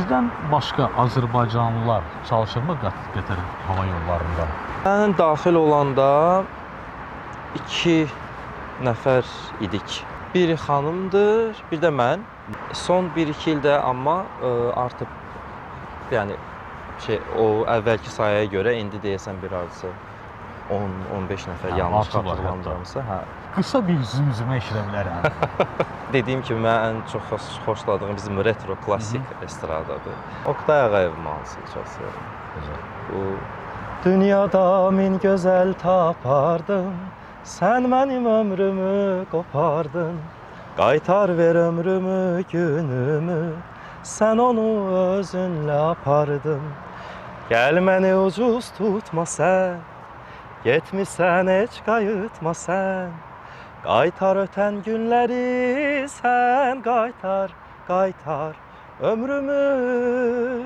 Sizdən başqa Azərbaycanlılar çalışırmı Qətər hava yollarında? Mən daxil olanda 2 nəfər idik. Biri xanımdır, bir də mən. Son 1-2 ildə amma artıq yəni o əvvəlki sayəyə görə indi deyəsən bir arası 10-15 nəfər yanlış xatırlamıramsa, hə. Qısa bir zümzümə eşidə bilərəm. Dediyim kimi mən ən çox xoşladığım bizim retro klassik estradadır. Oktay Ağayevin mahnısını çox sevirəm. Bu dünyada min gözəl tapardım, sən mənim ömrümü qopardın. Qaytar ver ömrümü, günümü, sən onu özünlə apardın. Gəl məni ucuz tutma sən, getmisən heç qayıtma sən. Qaytar ötən günləri sən qaytar, qaytar ömrümü,